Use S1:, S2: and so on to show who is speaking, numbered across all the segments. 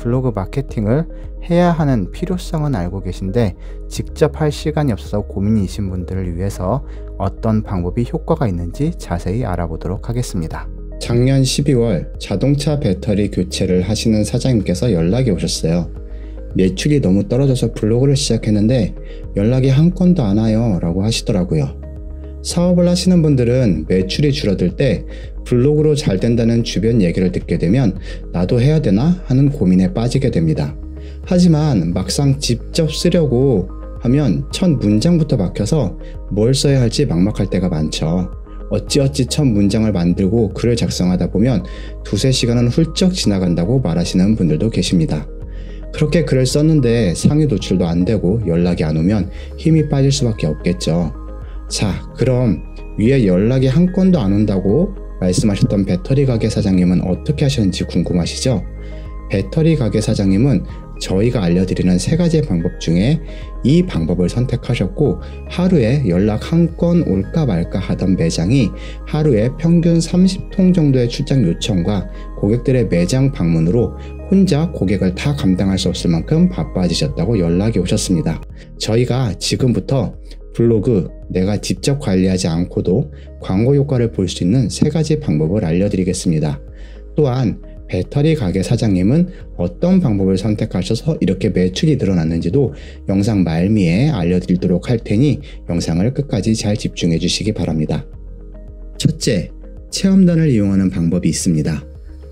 S1: 블로그 마케팅을 해야 하는 필요성은 알고 계신데 직접 할 시간이 없어서 고민이신 분들을 위해서 어떤 방법이 효과가 있는지 자세히 알아보도록 하겠습니다. 작년 12월 자동차 배터리 교체를 하시는 사장님께서 연락이 오셨어요. 매출이 너무 떨어져서 블로그를 시작했는데 연락이 한 건도 안 와요 라고 하시더라고요. 사업을 하시는 분들은 매출이 줄어들 때 블로그로 잘 된다는 주변 얘기를 듣게 되면 나도 해야 되나 하는 고민에 빠지게 됩니다. 하지만 막상 직접 쓰려고 하면 첫 문장부터 막혀서 뭘 써야 할지 막막할 때가 많죠. 어찌어찌 첫 문장을 만들고 글을 작성하다 보면 두세 시간은 훌쩍 지나간다고 말하시는 분들도 계십니다. 그렇게 글을 썼는데 상위 노출도 안 되고 연락이 안 오면 힘이 빠질 수밖에 없겠죠. 자, 그럼 위에 연락이 한 건도 안 온다고 말씀하셨던 배터리 가게 사장님은 어떻게 하셨는지 궁금하시죠? 배터리 가게 사장님은 저희가 알려드리는 3가지 방법 중에 이 방법을 선택하셨고 하루에 연락 한 건 올까 말까 하던 매장이 하루에 평균 30통 정도의 출장 요청과 고객들의 매장 방문으로 혼자 고객을 다 감당할 수 없을 만큼 바빠지셨다고 연락이 오셨습니다. 저희가 지금부터 블로그 내가 직접 관리하지 않고도 광고 효과를 볼 수 있는 3가지 방법을 알려드리겠습니다. 또한 배터리 가게 사장님은 어떤 방법을 선택하셔서 이렇게 매출이 늘어났는지도 영상 말미에 알려드리도록 할 테니 영상을 끝까지 잘 집중해 주시기 바랍니다. 첫째, 체험단을 이용하는 방법이 있습니다.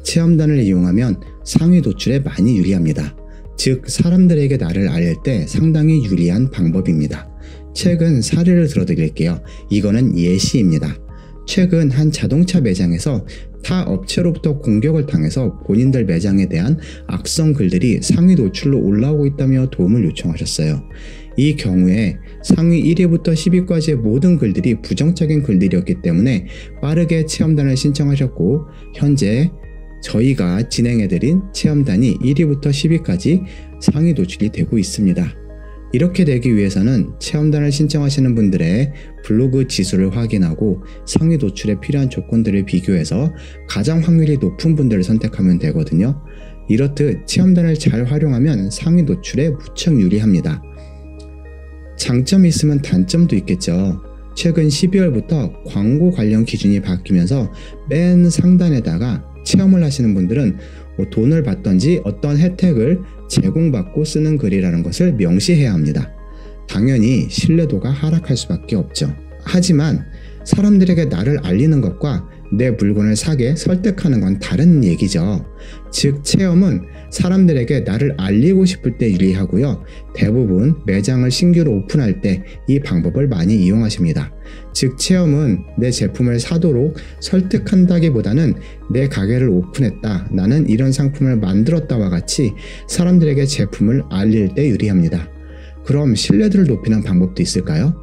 S1: 체험단을 이용하면 상위 노출에 많이 유리합니다. 즉 사람들에게 나를 알릴 때 상당히 유리한 방법입니다. 최근 사례를 들어드릴게요. 이거는 예시입니다. 최근 한 자동차 매장에서 타 업체로부터 공격을 당해서 본인들 매장에 대한 악성 글들이 상위 노출로 올라오고 있다며 도움을 요청하셨어요. 이 경우에 상위 1위부터 10위까지의 모든 글들이 부정적인 글들이었기 때문에 빠르게 체험단을 신청하셨고 현재 저희가 진행해드린 체험단이 1위부터 10위까지 상위 노출이 되고 있습니다. 이렇게 되기 위해서는 체험단을 신청하시는 분들의 블로그 지수를 확인하고 상위 노출에 필요한 조건들을 비교해서 가장 확률이 높은 분들을 선택하면 되거든요. 이렇듯 체험단을 잘 활용하면 상위 노출에 무척 유리합니다. 장점이 있으면 단점도 있겠죠. 최근 12월부터 광고 관련 기준이 바뀌면서 맨 상단에다가 체험을 하시는 분들은 돈을 받던지 어떤 혜택을 제공받고 쓰는 글이라는 것을 명시해야 합니다. 당연히 신뢰도가 하락할 수밖에 없죠. 하지만 사람들에게 나를 알리는 것과 내 물건을 사게 설득하는 건 다른 얘기죠. 즉 체험은 사람들에게 나를 알리고 싶을 때 유리하고요. 대부분 매장을 신규로 오픈할 때 이 방법을 많이 이용하십니다. 즉 체험은 내 제품을 사도록 설득한다기보다는 내 가게를 오픈했다, 나는 이런 상품을 만들었다와 같이 사람들에게 제품을 알릴 때 유리합니다. 그럼 신뢰도를 높이는 방법도 있을까요?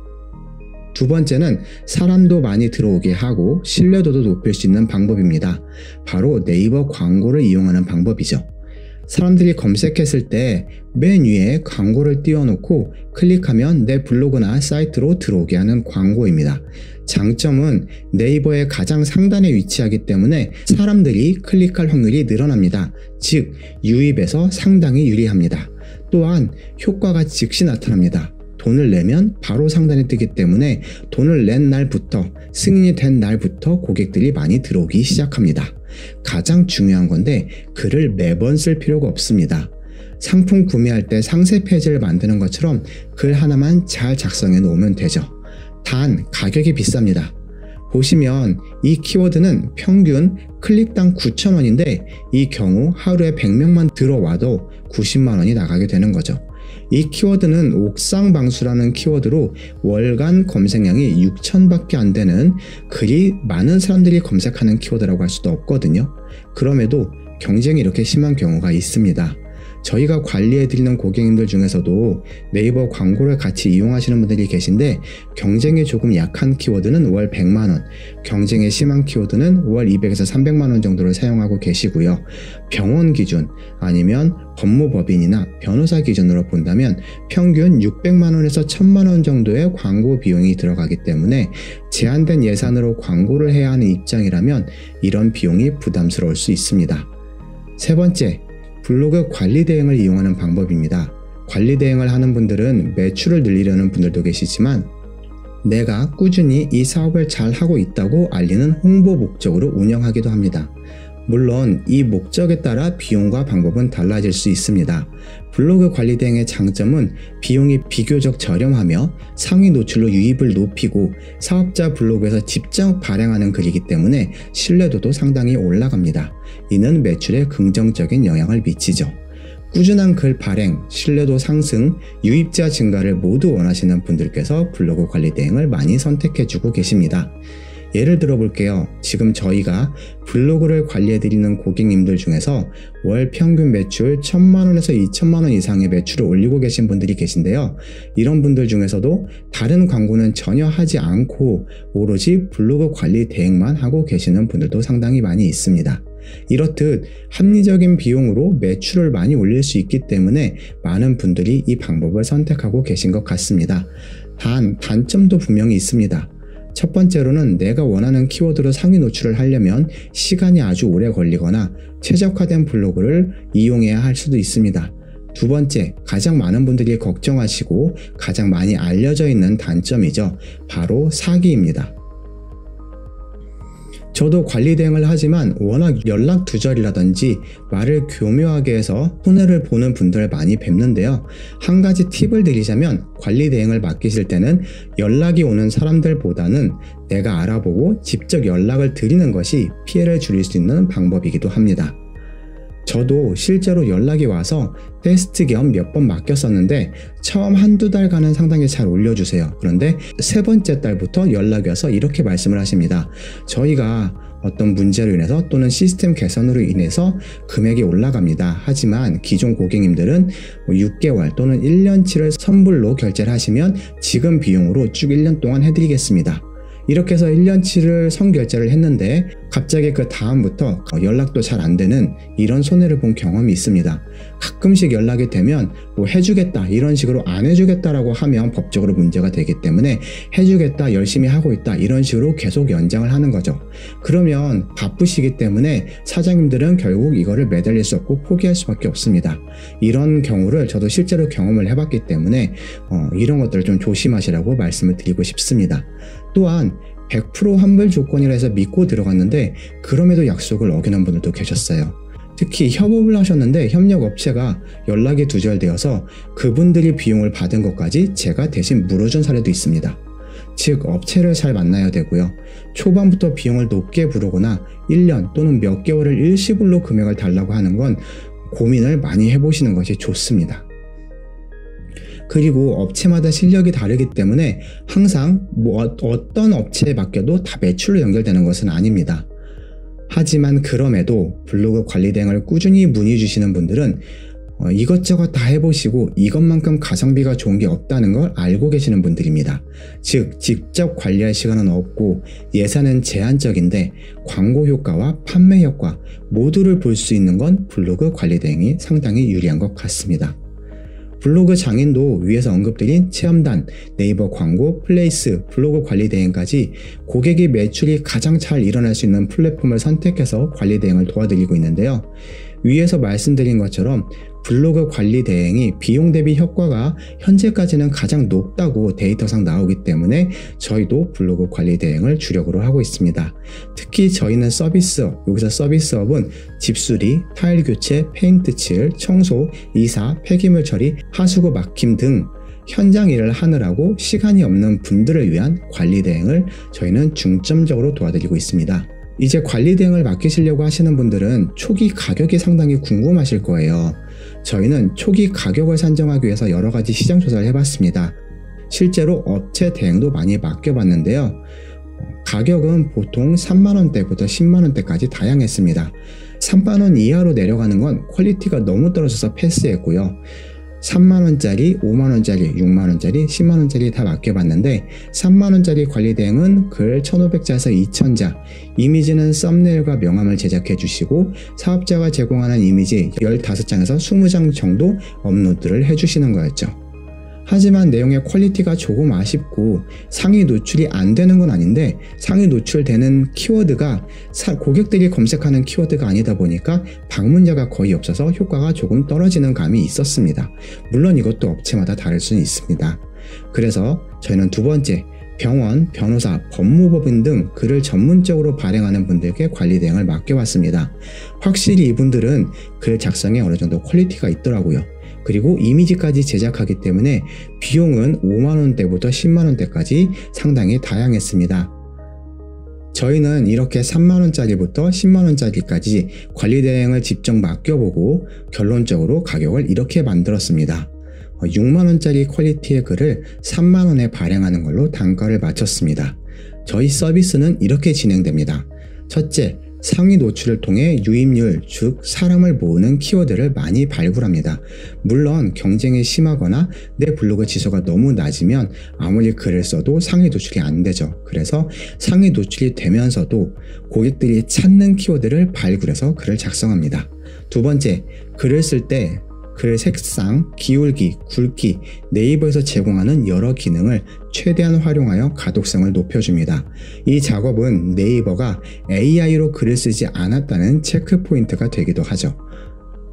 S1: 두 번째는 사람도 많이 들어오게 하고 신뢰도도 높일 수 있는 방법입니다. 바로 네이버 광고를 이용하는 방법이죠. 사람들이 검색했을 때 맨 위에 광고를 띄워놓고 클릭하면 내 블로그나 사이트로 들어오게 하는 광고입니다. 장점은 네이버의 가장 상단에 위치하기 때문에 사람들이 클릭할 확률이 늘어납니다. 즉 유입에서 상당히 유리합니다. 또한 효과가 즉시 나타납니다. 돈을 내면 바로 상단에 뜨기 때문에 돈을 낸 날부터 승인이 된 날부터 고객들이 많이 들어오기 시작합니다. 가장 중요한 건데 글을 매번 쓸 필요가 없습니다. 상품 구매할 때 상세 페이지를 만드는 것처럼 글 하나만 잘 작성해 놓으면 되죠. 단 가격이 비쌉니다. 보시면 이 키워드는 평균 클릭당 9,000원인데 이 경우 하루에 100명만 들어와도 90만 원이 나가게 되는 거죠. 이 키워드는 옥상방수라는 키워드로 월간 검색량이 6,000밖에 안 되는 그리 많은 사람들이 검색하는 키워드라고 할 수도 없거든요. 그럼에도 경쟁이 이렇게 심한 경우가 있습니다. 저희가 관리해드리는 고객님들 중에서도 네이버 광고를 같이 이용하시는 분들이 계신데 경쟁이 조금 약한 키워드는 월 100만원, 경쟁이 심한 키워드는 월 200에서 300만원 정도를 사용하고 계시고요. 병원 기준 아니면 법무법인이나 변호사 기준으로 본다면 평균 600만원에서 1000만원 정도의 광고 비용이 들어가기 때문에 제한된 예산으로 광고를 해야 하는 입장이라면 이런 비용이 부담스러울 수 있습니다. 세 번째, 블로그 관리 대행을 이용하는 방법입니다. 관리 대행을 하는 분들은 매출을 늘리려는 분들도 계시지만 내가 꾸준히 이 사업을 잘 하고 있다고 알리는 홍보 목적으로 운영하기도 합니다. 물론 이 목적에 따라 비용과 방법은 달라질 수 있습니다. 블로그 관리 대행의 장점은 비용이 비교적 저렴하며 상위 노출로 유입을 높이고 사업자 블로그에서 직접 발행하는 글이기 때문에 신뢰도도 상당히 올라갑니다. 이는 매출에 긍정적인 영향을 미치죠. 꾸준한 글 발행, 신뢰도 상승, 유입자 증가를 모두 원하시는 분들께서 블로그 관리 대행을 많이 선택해주고 계십니다. 예를 들어 볼게요. 지금 저희가 블로그를 관리해드리는 고객님들 중에서 월 평균 매출 1,000만원에서 2,000만원 이상의 매출을 올리고 계신 분들이 계신데요. 이런 분들 중에서도 다른 광고는 전혀 하지 않고 오로지 블로그 관리 대행만 하고 계시는 분들도 상당히 많이 있습니다. 이렇듯 합리적인 비용으로 매출을 많이 올릴 수 있기 때문에 많은 분들이 이 방법을 선택하고 계신 것 같습니다. 단점도 분명히 있습니다. 첫 번째로는 내가 원하는 키워드로 상위 노출을 하려면 시간이 아주 오래 걸리거나 최적화된 블로그를 이용해야 할 수도 있습니다. 두 번째, 가장 많은 분들이 걱정하시고 가장 많이 알려져 있는 단점이죠. 바로 사기입니다. 저도 관리 대행을 하지만 워낙 연락 두절이라든지 말을 교묘하게 해서 손해를 보는 분들을 많이 뵙는데요. 한 가지 팁을 드리자면 관리 대행을 맡기실 때는 연락이 오는 사람들보다는 내가 알아보고 직접 연락을 드리는 것이 피해를 줄일 수 있는 방법이기도 합니다. 저도 실제로 연락이 와서 테스트 겸 몇 번 맡겼었는데 처음 한두 달간은 상당히 잘 올려주세요. 그런데 세 번째 달부터 연락이 와서 이렇게 말씀을 하십니다. 저희가 어떤 문제로 인해서 또는 시스템 개선으로 인해서 금액이 올라갑니다. 하지만 기존 고객님들은 6개월 또는 1년치를 선불로 결제를 하시면 지금 비용으로 쭉 1년 동안 해드리겠습니다. 이렇게 해서 1년치를 선결제를 했는데 갑자기 그 다음부터 연락도 잘 안 되는 이런 손해를 본 경험이 있습니다. 가끔씩 연락이 되면 뭐 해주겠다 이런 식으로 안 해주겠다라고 하면 법적으로 문제가 되기 때문에 해주겠다 열심히 하고 있다 이런 식으로 계속 연장을 하는 거죠. 그러면 바쁘시기 때문에 사장님들은 결국 이거를 매달릴 수 없고 포기할 수밖에 없습니다. 이런 경우를 저도 실제로 경험을 해봤기 때문에 이런 것들을 좀 조심하시라고 말씀을 드리고 싶습니다. 또한 100% 환불 조건이라 해서 믿고 들어갔는데 그럼에도 약속을 어기는 분들도 계셨어요. 특히 협업을 하셨는데 협력업체가 연락이 두절되어서 그분들이 비용을 받은 것까지 제가 대신 물어준 사례도 있습니다. 즉 업체를 잘 만나야 되고요. 초반부터 비용을 높게 부르거나 1년 또는 몇 개월을 일시불로 금액을 달라고 하는 건 고민을 많이 해보시는 것이 좋습니다. 그리고 업체마다 실력이 다르기 때문에 항상 어떤 업체에 맡겨도 다 매출로 연결되는 것은 아닙니다. 하지만 그럼에도 블로그 관리 대행을 꾸준히 문의 주시는 분들은 이것저것 다 해보시고 이것만큼 가성비가 좋은 게 없다는 걸 알고 계시는 분들입니다. 즉 직접 관리할 시간은 없고 예산은 제한적인데 광고 효과와 판매 효과 모두를 볼 수 있는 건 블로그 관리 대행이 상당히 유리한 것 같습니다. 블로그 장인도 위에서 언급드린 체험단, 네이버 광고, 플레이스, 블로그 관리 대행까지 고객의 매출이 가장 잘 일어날 수 있는 플랫폼을 선택해서 관리 대행을 도와드리고 있는데요. 위에서 말씀드린 것처럼 블로그 관리 대행이 비용 대비 효과가 현재까지는 가장 높다고 데이터상 나오기 때문에 저희도 블로그 관리 대행을 주력으로 하고 있습니다. 특히 저희는 서비스업, 여기서 서비스업은 집수리, 타일 교체, 페인트 칠, 청소, 이사, 폐기물 처리, 하수구 막힘 등 현장 일을 하느라고 시간이 없는 분들을 위한 관리 대행을 저희는 중점적으로 도와드리고 있습니다. 이제 관리 대행을 맡기시려고 하시는 분들은 초기 가격이 상당히 궁금하실 거예요. 저희는 초기 가격을 산정하기 위해서 여러 가지 시장 조사를 해봤습니다. 실제로 업체 대행도 많이 맡겨봤는데요. 가격은 보통 3만원대부터 10만원대까지 다양했습니다. 3만원 이하로 내려가는 건 퀄리티가 너무 떨어져서 패스했고요. 3만원짜리, 5만원짜리, 6만원짜리, 10만원짜리 다 맡겨봤는데 3만원짜리 관리 대행은 글 1500자에서 2000자, 이미지는 썸네일과 명함을 제작해 주시고 사업자가 제공하는 이미지 15장에서 20장 정도 업로드를 해주시는 거였죠. 하지만 내용의 퀄리티가 조금 아쉽고 상위 노출이 안 되는 건 아닌데, 상위 노출되는 키워드가 고객들이 검색하는 키워드가 아니다 보니까 방문자가 거의 없어서 효과가 조금 떨어지는 감이 있었습니다. 물론 이것도 업체마다 다를 수는 있습니다. 그래서 저희는 두 번째, 병원, 변호사, 법무법인 등 글을 전문적으로 발행하는 분들께 관리 대행을 맡겨봤습니다. 확실히 이분들은 글 작성에 어느 정도 퀄리티가 있더라고요. 그리고 이미지까지 제작하기 때문에 비용은 5만원대부터 10만원대까지 상당히 다양했습니다. 저희는 이렇게 3만원짜리부터 10만원짜리까지 관리 대행을 직접 맡겨보고 결론적으로 가격을 이렇게 만들었습니다. 6만원짜리 퀄리티의 글을 3만원에 발행하는 걸로 단가를 맞췄습니다. 저희 서비스는 이렇게 진행됩니다. 첫째, 상위 노출을 통해 유입률, 즉 사람을 모으는 키워드를 많이 발굴합니다. 물론 경쟁이 심하거나 내 블로그 지수가 너무 낮으면 아무리 글을 써도 상위 노출이 안 되죠. 그래서 상위 노출이 되면서도 고객들이 찾는 키워드를 발굴해서 글을 작성합니다. 두 번째, 글을 쓸 때 글 색상, 기울기, 굵기, 네이버에서 제공하는 여러 기능을 최대한 활용하여 가독성을 높여줍니다. 이 작업은 네이버가 AI로 글을 쓰지 않았다는 체크 포인트가 되기도 하죠.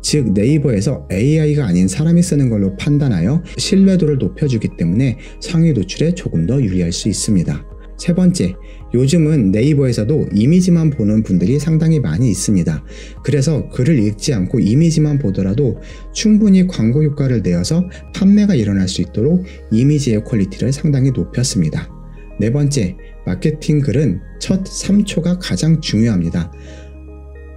S1: 즉 네이버에서 AI가 아닌 사람이 쓰는 걸로 판단하여 신뢰도를 높여주기 때문에 상위 노출에 조금 더 유리할 수 있습니다. 세 번째, 요즘은 네이버에서도 이미지만 보는 분들이 상당히 많이 있습니다. 그래서 글을 읽지 않고 이미지만 보더라도 충분히 광고 효과를 내어서 판매가 일어날 수 있도록 이미지의 퀄리티를 상당히 높였습니다. 네 번째, 마케팅 글은 첫 3초가 가장 중요합니다.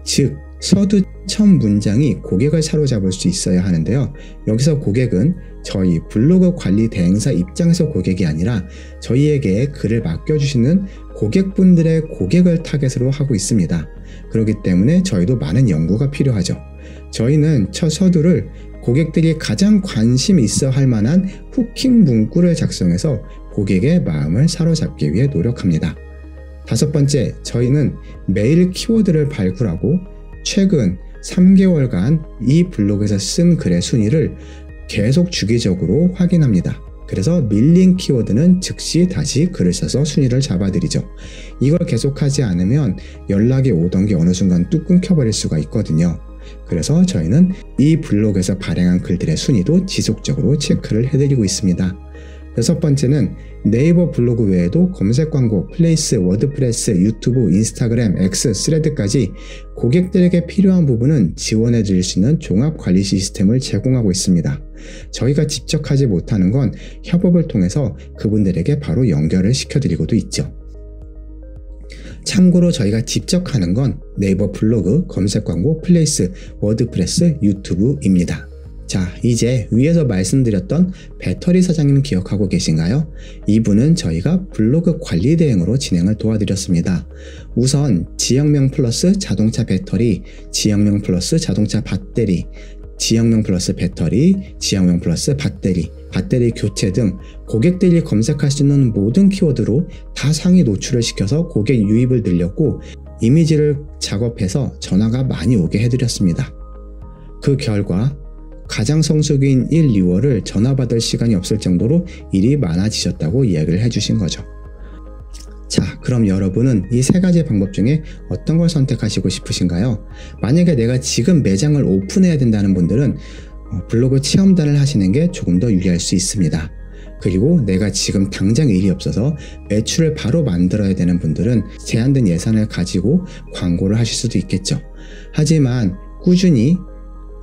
S1: 즉 서두 첫 문장이 고객을 사로잡을 수 있어야 하는데요. 여기서 고객은 저희 블로그 관리 대행사 입장에서 고객이 아니라 저희에게 글을 맡겨주시는 고객분들의 고객을 타겟으로 하고 있습니다. 그렇기 때문에 저희도 많은 연구가 필요하죠. 저희는 첫 서두를 고객들이 가장 관심 있어 할 만한 후킹 문구를 작성해서 고객의 마음을 사로잡기 위해 노력합니다. 다섯 번째, 저희는 매일 키워드를 발굴하고 최근 3개월간 이 블로그에서 쓴 글의 순위를 계속 주기적으로 확인합니다. 그래서 밀린 키워드는 즉시 다시 글을 써서 순위를 잡아드리죠. 이걸 계속하지 않으면 연락이 오던 게 어느 순간 뚝 끊겨버릴 수가 있거든요. 그래서 저희는 이 블로그에서 발행한 글들의 순위도 지속적으로 체크를 해드리고 있습니다. 여섯 번째는 네이버 블로그 외에도 검색 광고, 플레이스, 워드프레스, 유튜브, 인스타그램, X, 스레드까지 고객들에게 필요한 부분은 지원해 드릴 수 있는 종합 관리 시스템을 제공하고 있습니다. 저희가 직접 하지 못하는 건 협업을 통해서 그분들에게 바로 연결을 시켜드리고도 있죠. 참고로 저희가 직접 하는 건 네이버 블로그, 검색 광고, 플레이스, 워드프레스, 유튜브입니다. 자, 이제 위에서 말씀드렸던 배터리 사장님 기억하고 계신가요? 이분은 저희가 블로그 관리 대행으로 진행을 도와드렸습니다. 우선 지역명 플러스 자동차 배터리, 지역명 플러스 자동차 배터리, 지역명 플러스 배터리, 지역명 플러스 배터리 교체 등 고객들이 검색할 수 있는 모든 키워드로 다 상위 노출을 시켜서 고객 유입을 늘렸고 이미지를 작업해서 전화가 많이 오게 해드렸습니다. 그 결과 가장 성수기인 1, 2월을 전화 받을 시간이 없을 정도로 일이 많아지셨다고 이야기를 해주신 거죠. 자, 그럼 여러분은 이 세 가지 방법 중에 어떤 걸 선택하시고 싶으신가요? 만약에 내가 지금 매장을 오픈해야 된다는 분들은 블로그 체험단을 하시는 게 조금 더 유리할 수 있습니다. 그리고 내가 지금 당장 일이 없어서 매출을 바로 만들어야 되는 분들은 제한된 예산을 가지고 광고를 하실 수도 있겠죠. 하지만 꾸준히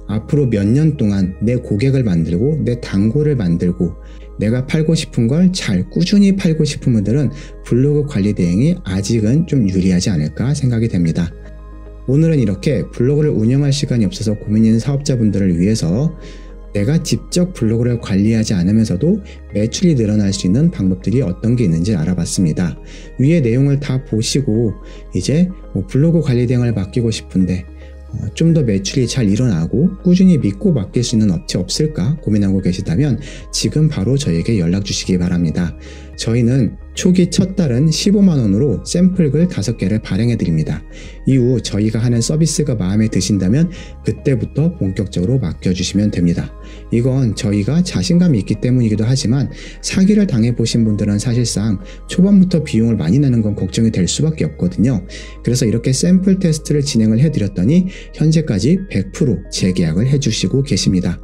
S1: 앞으로 몇 년 동안 내 고객을 만들고 내 단골을 만들고 내가 팔고 싶은 걸 잘 꾸준히 팔고 싶은 분들은 블로그 관리 대행이 아직은 좀 유리하지 않을까 생각이 됩니다. 오늘은 이렇게 블로그를 운영할 시간이 없어서 고민 있는 사업자분들을 위해서 내가 직접 블로그를 관리하지 않으면서도 매출이 늘어날 수 있는 방법들이 어떤 게 있는지 알아봤습니다. 위의 내용을 다 보시고 이제 블로그 관리 대행을 맡기고 싶은데 좀 더 매출이 잘 일어나고 꾸준히 믿고 맡길 수 있는 업체 없을까 고민하고 계시다면 지금 바로 저에게 연락 주시기 바랍니다. 저희는 초기 첫 달은 15만원으로 샘플글 5개를 발행해 드립니다. 이후 저희가 하는 서비스가 마음에 드신다면 그때부터 본격적으로 맡겨주시면 됩니다. 이건 저희가 자신감이 있기 때문이기도 하지만 사기를 당해보신 분들은 사실상 초반부터 비용을 많이 내는 건 걱정이 될 수밖에 없거든요. 그래서 이렇게 샘플 테스트를 진행을 해드렸더니 현재까지 100% 재계약을 해주시고 계십니다.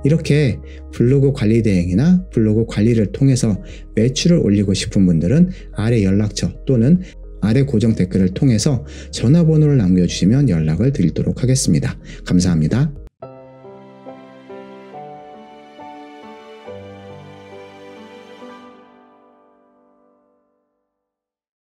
S1: 이렇게 블로그 관리 대행이나 블로그 관리를 통해서 매출을 올리고 싶은 분들은 아래 연락처 또는 아래 고정 댓글을 통해서 전화번호를 남겨주시면 연락을 드리도록 하겠습니다. 감사합니다.